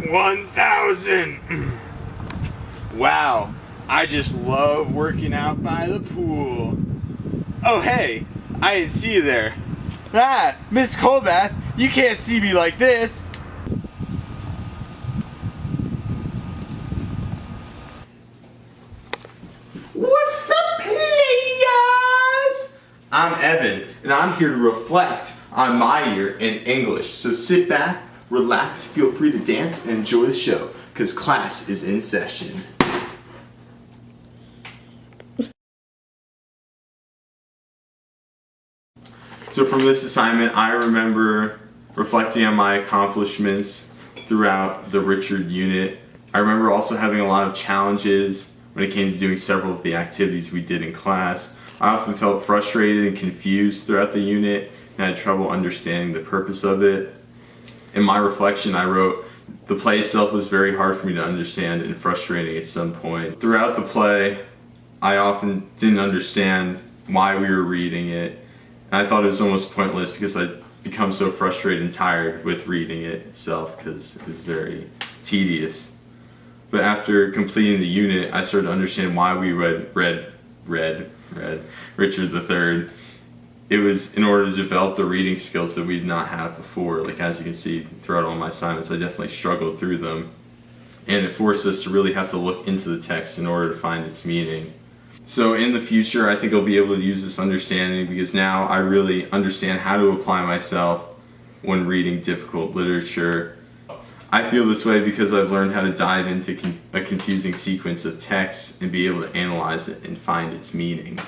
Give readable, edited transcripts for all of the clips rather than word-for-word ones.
1,000. Wow, I just love working out by the pool. Oh hey, I didn't see you there. Ah, Miss Colbath, you can't see me like this. What's up, players? I'm Evan, and I'm here to reflect on my year in English. So sit back, relax, feel free to dance, and enjoy the show, because class is in session. So from this assignment, I remember reflecting on my accomplishments throughout the Richard unit. I remember also having a lot of challenges when it came to doing several of the activities we did in class. I often felt frustrated and confused throughout the unit and had trouble understanding the purpose of it. In my reflection, I wrote, the play itself was very hard for me to understand and frustrating at some point. Throughout the play, I often didn't understand why we were reading it. And I thought it was almost pointless because I'd become so frustrated and tired with reading it itself because it was very tedious. But after completing the unit, I started to understand why we read Richard III. It was in order to develop the reading skills that we did not have before. Like, as you can see throughout all my assignments, I definitely struggled through them. And it forced us to really have to look into the text in order to find its meaning. So in the future, I think I'll be able to use this understanding because now I really understand how to apply myself when reading difficult literature. I feel this way because I've learned how to dive into a confusing sequence of text and be able to analyze it and find its meaning.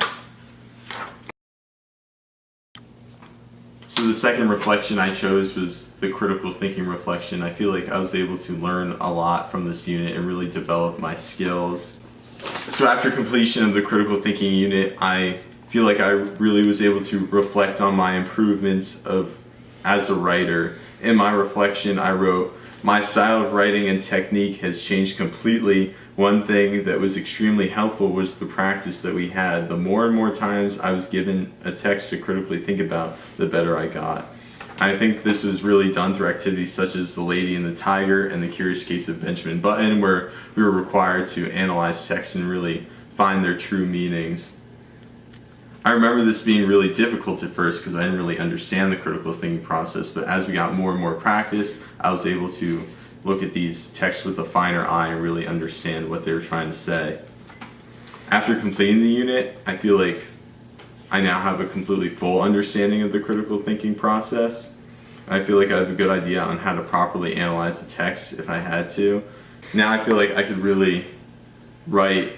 So the second reflection I chose was the critical thinking reflection. I feel like I was able to learn a lot from this unit and really develop my skills. So after completion of the critical thinking unit, I feel like I really was able to reflect on my improvements as a writer. In my reflection, I wrote, my style of writing and technique has changed completely. One thing that was extremely helpful was the practice that we had. The more and more times I was given a text to critically think about, the better I got. I think this was really done through activities such as The Lady and the Tiger and The Curious Case of Benjamin Button, where we were required to analyze text and really find their true meanings. I remember this being really difficult at first because I didn't really understand the critical thinking process, but as we got more and more practice, I was able to look at these texts with a finer eye and really understand what they were trying to say. After completing the unit, I feel like I now have a completely full understanding of the critical thinking process. I feel like I have a good idea on how to properly analyze the text if I had to. Now I feel like I could really write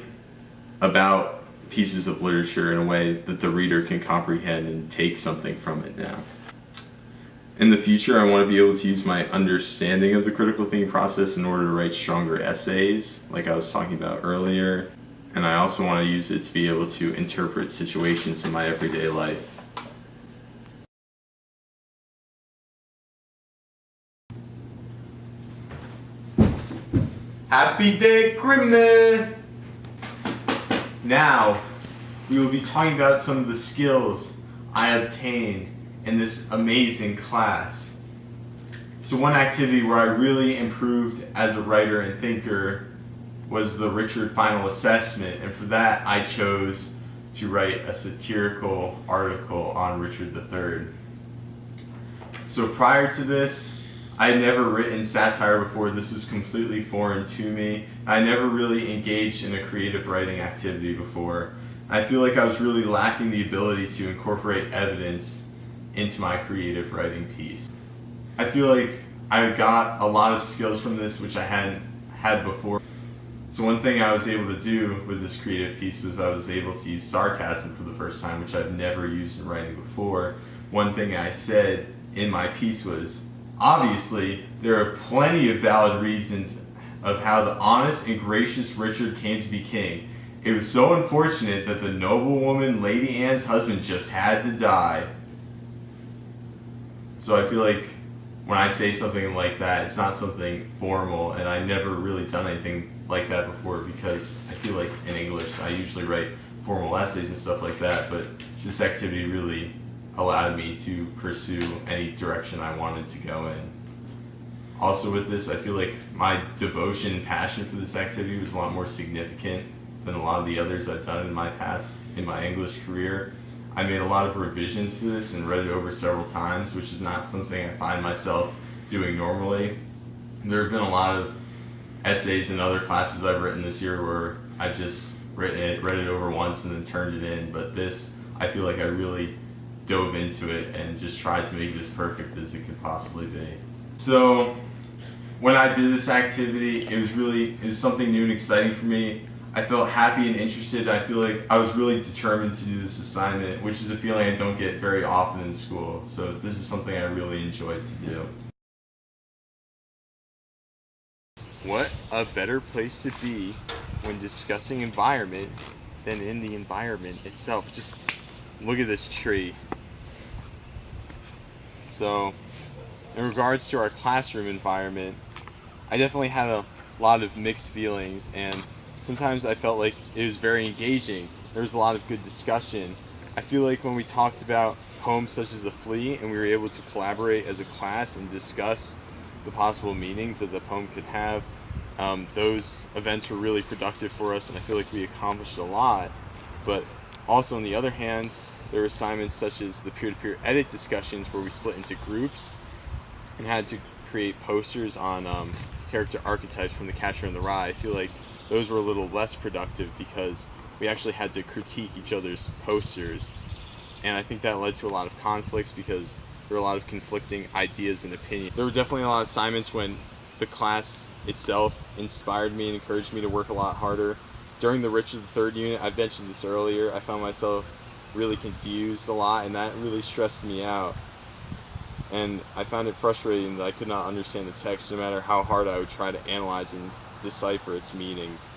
about pieces of literature in a way that the reader can comprehend and take something from it now. In the future, I want to be able to use my understanding of the critical thinking process in order to write stronger essays, like I was talking about earlier. And I also want to use it to be able to interpret situations in my everyday life. Happy day, Grimmie! Now, we will be talking about some of the skills I obtained in this amazing class. So one activity where I really improved as a writer and thinker was the Richard Final Assessment, and for that I chose to write a satirical article on Richard III. So prior to this, I had never written satire before. This was completely foreign to me. I never really engaged in a creative writing activity before. I feel like I was really lacking the ability to incorporate evidence into my creative writing piece. I feel like I got a lot of skills from this which I hadn't had before. So one thing I was able to do with this creative piece was I was able to use sarcasm for the first time, which I've never used in writing before. One thing I said in my piece was, obviously, there are plenty of valid reasons of how the honest and gracious Richard came to be king. It was so unfortunate that the noblewoman Lady Anne's husband just had to die. So I feel like when I say something like that, it's not something formal, and I've never really done anything like that before because I feel like in English I usually write formal essays and stuff like that, but this activity really allowed me to pursue any direction I wanted to go in. Also with this, I feel like my devotion and passion for this activity was a lot more significant than a lot of the others I've done in my past, in my English career. I made a lot of revisions to this and read it over several times, which is not something I find myself doing normally. There have been a lot of essays in other classes I've written this year where I've just read it over once and then turned it in, but this, I feel like I really dove into it and just tried to make it as perfect as it could possibly be. So when I did this activity, it was something new and exciting for me. I felt happy and interested. I feel like I was really determined to do this assignment, which is a feeling I don't get very often in school. So this is something I really enjoyed to do. What a better place to be when discussing environment than in the environment itself. Just look at this tree. So, in regards to our classroom environment, I definitely had a lot of mixed feelings, and sometimes I felt like it was very engaging. There was a lot of good discussion. I feel like when we talked about poems such as The Flea and we were able to collaborate as a class and discuss the possible meanings that the poem could have, those events were really productive for us, and I feel like we accomplished a lot. But also on the other hand, there were assignments such as the peer-to-peer edit discussions where we split into groups and had to create posters on character archetypes from The Catcher in the Rye. I feel like those were a little less productive because we actually had to critique each other's posters, and I think that led to a lot of conflicts because there were a lot of conflicting ideas and opinions. There were definitely a lot of assignments when the class itself inspired me and encouraged me to work a lot harder. During the Richard III unit, I mentioned this earlier, I found myself really confused a lot, and that really stressed me out. And I found it frustrating that I could not understand the text no matter how hard I would try to analyze and decipher its meanings,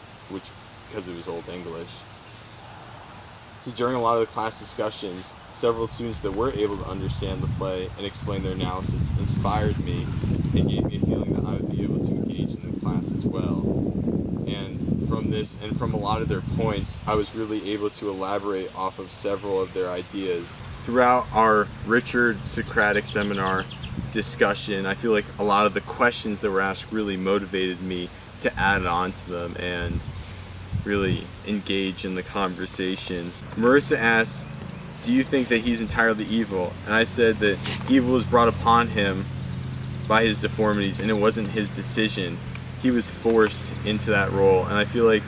because it was Old English. So during a lot of the class discussions, several students that were able to understand the play and explain their analysis inspired me and gave me a feeling that I would be able to engage in the class as well. And from this and from a lot of their points, I was really able to elaborate off of several of their ideas. Throughout our Richard Socratic seminar discussion, I feel like a lot of the questions that were asked really motivated me to add on to them and really engage in the conversations. Marissa asked, "Do you think that he's entirely evil?" And I said that evil was brought upon him by his deformities and it wasn't his decision. He was forced into that role, and I feel like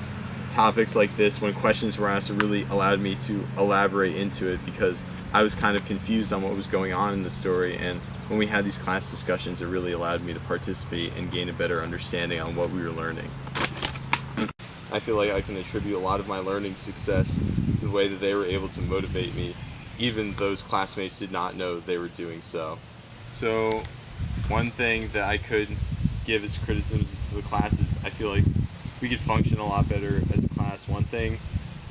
topics like this, when questions were asked, it really allowed me to elaborate into it because I was kind of confused on what was going on in the story, and when we had these class discussions, it really allowed me to participate and gain a better understanding on what we were learning. I feel like I can attribute a lot of my learning success to the way that they were able to motivate me, even those classmates did not know they were doing so. So one thing that I could give as criticisms to the class is I feel like we could function a lot better as a class. One thing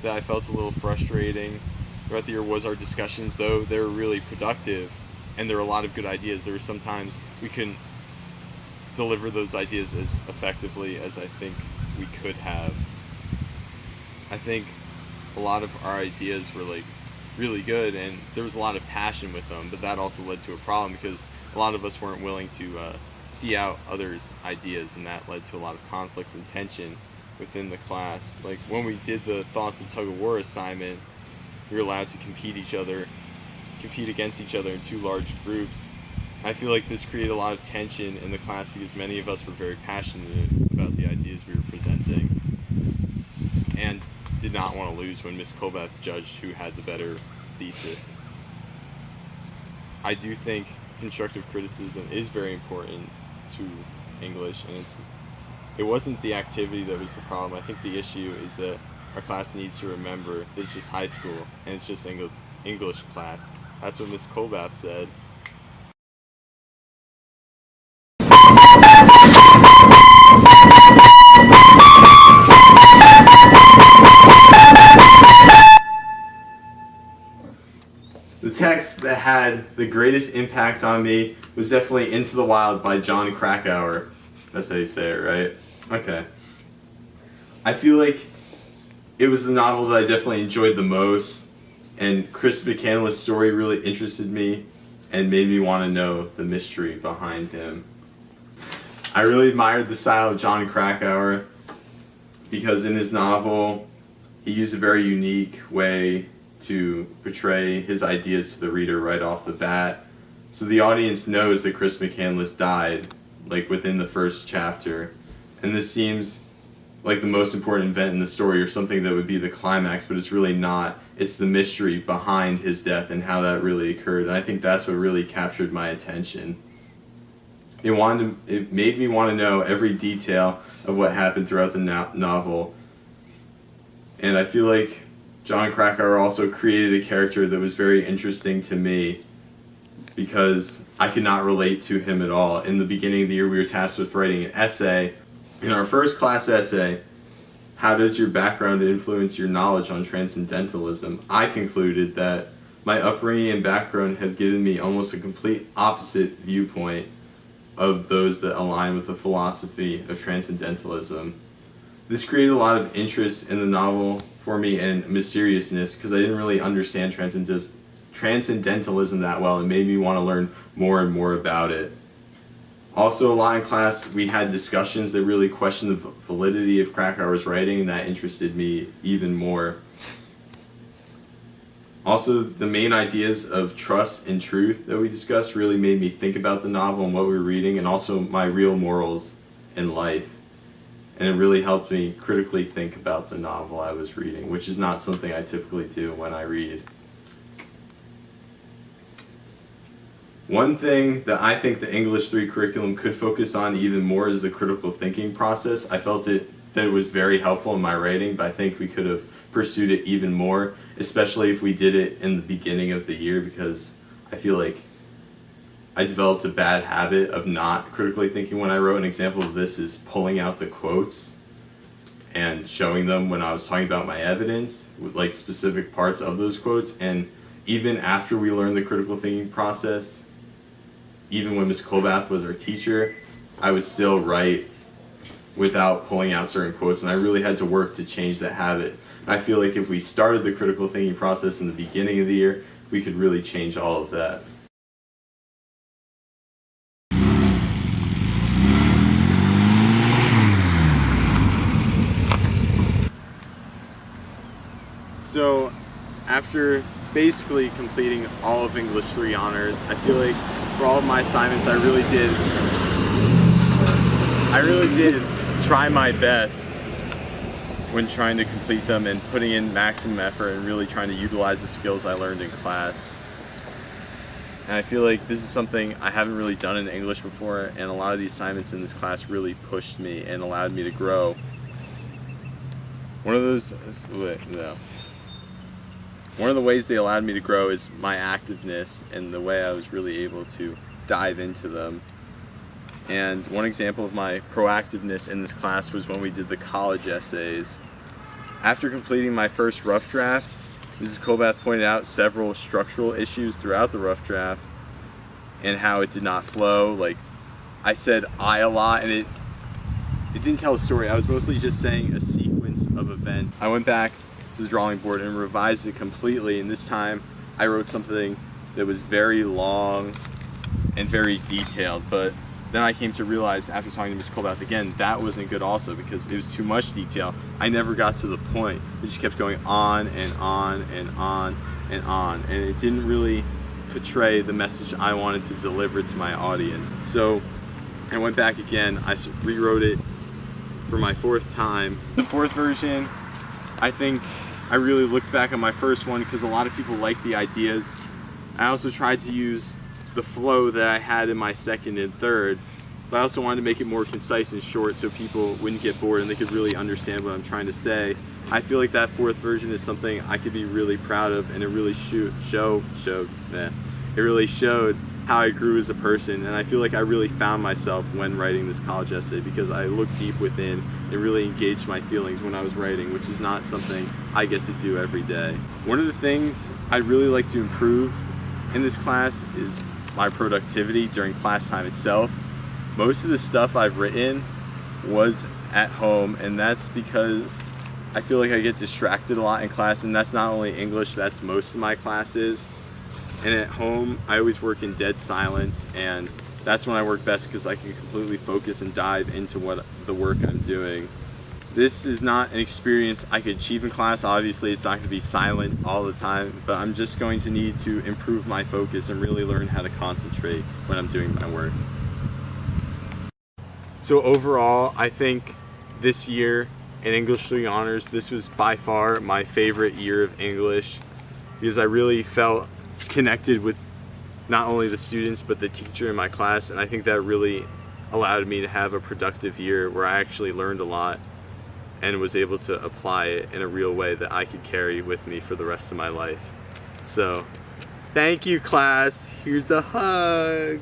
that I felt a little frustrating throughout the year was our discussions, though they were really productive and there were a lot of good ideas. There were sometimes we couldn't deliver those ideas as effectively as I think we could have. I think a lot of our ideas were like really good and there was a lot of passion with them, but that also led to a problem because a lot of us weren't willing to see out others' ideas, and that led to a lot of conflict and tension within the class. Like when we did the Thoughts of Tug of War assignment, we were allowed to compete against each other in two large groups. I feel like this created a lot of tension in the class because many of us were very passionate about the ideas we were presenting and did not want to lose when Miss Colbath judged who had the better thesis. I do think constructive criticism is very important to English, and it wasn't the activity that was the problem. I think the issue is that our class needs to remember that it's just high school and it's just English class. That's what Miss Colbath said. The text that had the greatest impact on me was definitely Into the Wild by Jon Krakauer. That's how you say it, right? Okay. I feel like it was the novel that I definitely enjoyed the most, and Chris McCandless's story really interested me and made me want to know the mystery behind him. I really admired the style of Jon Krakauer because in his novel, he used a very unique way to portray his ideas to the reader right off the bat. So the audience knows that Chris McCandless died, like within the first chapter. And this seems like the most important event in the story or something that would be the climax, but it's really not. It's the mystery behind his death and how that really occurred. And I think that's what really captured my attention. It made me want to know every detail of what happened throughout the novel. And I feel like Jon Krakauer also created a character that was very interesting to me because I could not relate to him at all. In the beginning of the year, we were tasked with writing an essay. In our first class essay, how does your background influence your knowledge on transcendentalism? I concluded that my upbringing and background have given me almost a complete opposite viewpoint of those that align with the philosophy of transcendentalism. This created a lot of interest in the novel for me and mysteriousness because I didn't really understand transcendentalism that well and made me want to learn more and more about it. Also, a lot in class, we had discussions that really questioned the validity of Krakauer's writing, and that interested me even more. Also, the main ideas of trust and truth that we discussed really made me think about the novel and what we were reading, and also my real morals in life. And it really helped me critically think about the novel I was reading, which is not something I typically do when I read. One thing that I think the English 3 curriculum could focus on even more is the critical thinking process. I felt that it was very helpful in my writing, but I think we could have pursued it even more, especially if we did it in the beginning of the year, because I feel like I developed a bad habit of not critically thinking when I wrote. An example of this is pulling out the quotes and showing them when I was talking about my evidence, with like specific parts of those quotes. And even after we learned the critical thinking process, even when Ms. Colbath was our teacher, I would still write without pulling out certain quotes, and I really had to work to change that habit. And I feel like if we started the critical thinking process in the beginning of the year, we could really change all of that. So, after basically completing all of English 3 honors, I feel like for all of my assignments I really did try my best when trying to complete them and putting in maximum effort and really trying to utilize the skills I learned in class. And I feel like this is something I haven't really done in English before, and a lot of the assignments in this class really pushed me and allowed me to grow. One of the ways they allowed me to grow is my activeness and the way I was really able to dive into them. And one example of my proactiveness in this class was when we did the college essays. After completing my first rough draft, Mrs. Colbath pointed out several structural issues throughout the rough draft and how it did not flow. Like, I said I a lot, and it didn't tell a story. I was mostly just saying a sequence of events. I went back to the drawing board and revised it completely, and this time I wrote something that was very long and very detailed, but then I came to realize after talking to Ms. Colbath again, that wasn't good also because it was too much detail. I never got to the point. It just kept going on and on and on and on, and it didn't really portray the message I wanted to deliver to my audience. So I went back again, I rewrote it for my 4th time. The 4th version, I think I really looked back at my first one because a lot of people liked the ideas. I also tried to use the flow that I had in my 2nd and 3rd, but I also wanted to make it more concise and short so people wouldn't get bored and they could really understand what I'm trying to say. I feel like that 4th version is something I could be really proud of, and it really showed how I grew as a person, and I feel like I really found myself when writing this college essay because I looked deep within and really engaged my feelings when I was writing, which is not something I get to do every day. One of the things I'd really like to improve in this class is my productivity during class time itself. Most of the stuff I've written was at home, and that's because I feel like I get distracted a lot in class, and that's not only English, that's most of my classes. And at home, I always work in dead silence, and That's when I work best because I can completely focus and dive into what the work I'm doing. This is not an experience I could achieve in class. Obviously, it's not going to be silent all the time, but I'm just going to need to improve my focus and really learn how to concentrate when I'm doing my work. So overall, I think this year in English 3 Honors, this was by far my favorite year of English because I really felt connected with not only the students but the teacher in my class, and I think that really allowed me to have a productive year where I actually learned a lot and was able to apply it in a real way that I could carry with me for the rest of my life. So, thank you, class. Here's a hug.